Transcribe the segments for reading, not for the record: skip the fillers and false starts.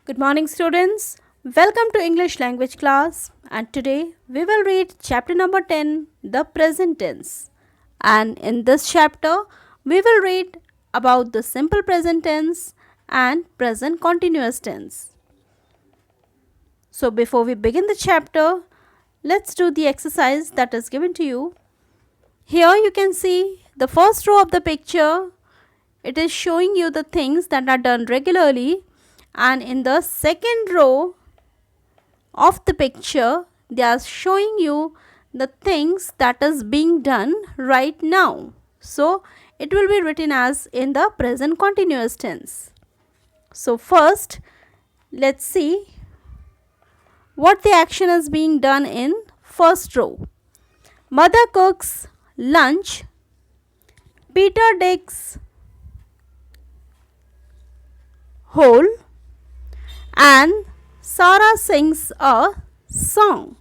Good morning, students. Welcome to English language class. And today we will read chapter number 10, the present tense. And in this chapter, we will read about the simple present tense and present continuous tense. So, before we begin the chapter, let's do the exercise that is given to you. Here you can see the first row of the picture. It is showing you the things that are done regularly, and in the second row of the picture they are showing you the things that is being done right now. So it will be written as in the present continuous tense. So first let's see what the action is being done in first row. Mother cooks lunch, Peter digs hole, and Sarah sings a song.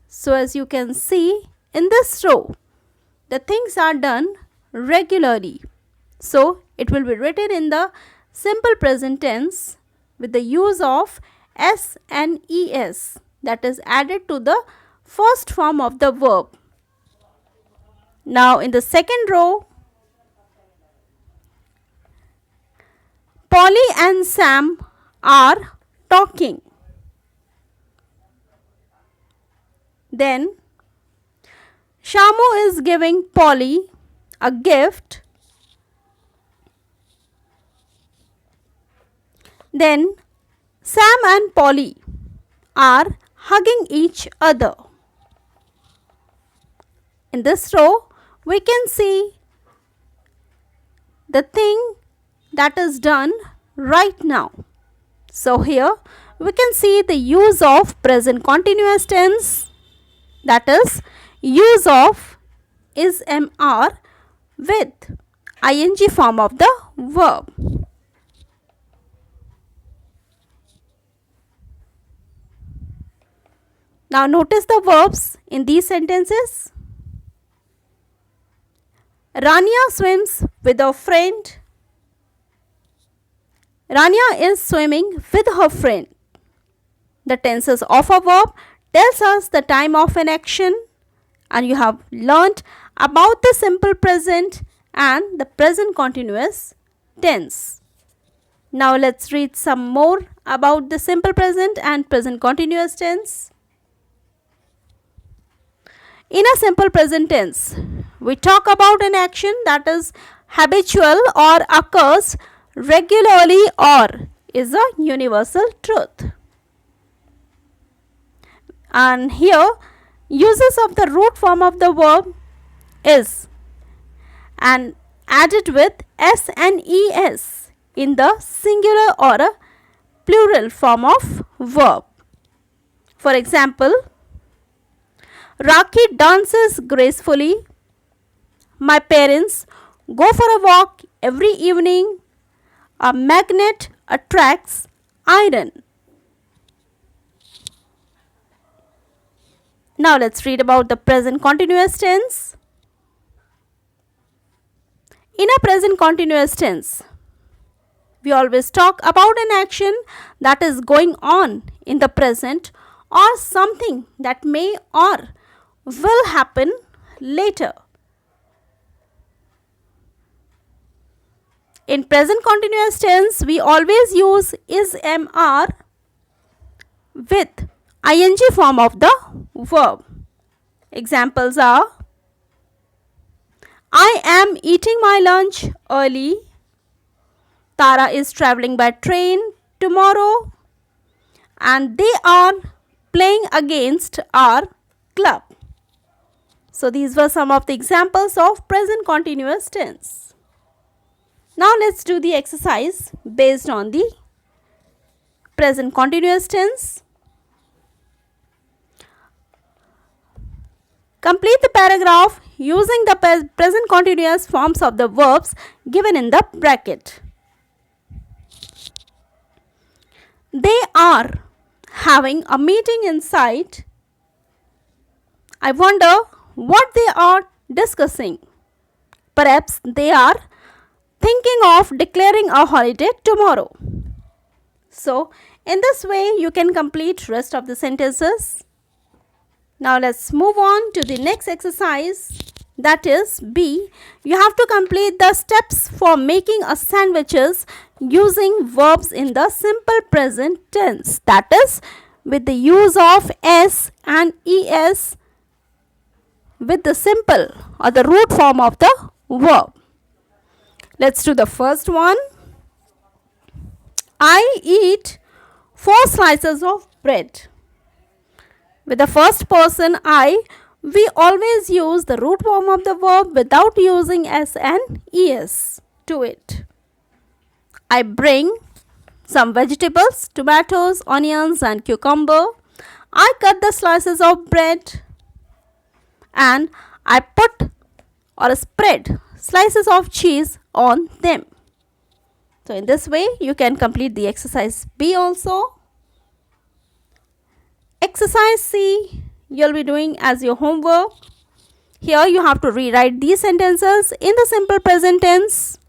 So as you can see in this row, the things are done regularly. So it will be written in the simple present tense with the use of s and es, that is added to the first form of the verb. Now in the second row, Polly and Sam are talking. Then Shamu is giving Polly a gift. Then Sam and Polly are hugging each other. In this row, we can see the thing that is done right now. So here we can see the use of present continuous tense, that is use of is mr with ing form of the verb. Now notice the verbs in these sentences. Rania swims with a friend. Rania is swimming with her friend. The tenses of a verb tells us the time of an action, and you have learnt about the simple present and the present continuous tense. Now let's read some more about the simple present and present continuous tense. In a simple present tense, we talk about an action that is habitual or occurs regularly or is a universal truth. And here uses of the root form of the verb is and added with s and es in the singular or a plural form of verb. For example, Rakhi dances gracefully. My parents go for a walk every evening. A magnet attracts iron. Now let's read about the present continuous tense. In a present continuous tense, we always talk about an action that is going on in the present or something that may or will happen later. In present continuous tense, we always use is mr with ing form of the verb. Examples are: I am eating my lunch early. Tara is traveling by train tomorrow. And they are playing against our club. So these were some of the examples of present continuous tense. Now let's do the exercise based on the present continuous tense. Complete the paragraph using the present continuous forms of the verbs given in the bracket. They are having a meeting inside. I wonder what they are discussing. Perhaps they are thinking of declaring a holiday tomorrow. So in this way you can complete rest of the sentences. Now let's move on to the next exercise, that is B. You have to complete the steps for making a sandwiches using verbs in the simple present tense, that is with the use of s and es with the simple or the root form of the verb. Let's do the first one. I eat 4 slices of bread. With the first person I, we always use the root form of the verb without using s and es to it. I bring some vegetables, tomatoes, onions and cucumber. I cut the slices of bread and I put or spread slices of cheese on them. So in this way you can complete the exercise B also. Exercise C you'll be doing as your homework. Here you have to rewrite these sentences in the simple present tense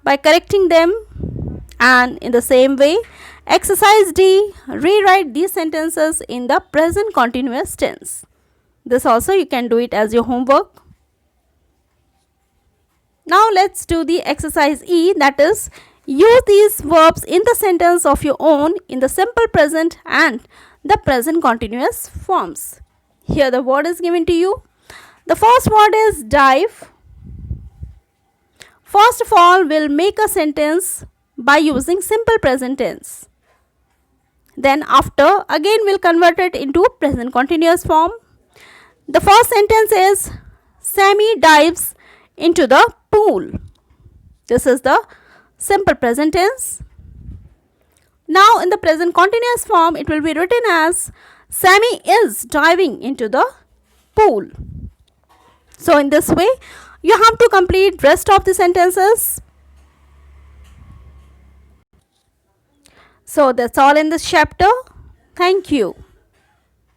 by correcting them, and in the same way exercise D, rewrite these sentences in the present continuous tense. This also you can do it as your homework. Now let's do the exercise E, that is use these verbs in the sentence of your own in the simple present and the present continuous forms. Here the word is given to you. The first word is dive. First of all, we'll make a sentence by using simple present tense. Then after, again we'll convert it into present continuous form. The first sentence is Sammy dives into the pool. This is the simple present tense. Now in the present continuous form it will be written as Sammy is diving into the pool. So in this way you have to complete rest of the sentences. So that's all in this chapter. Thank you.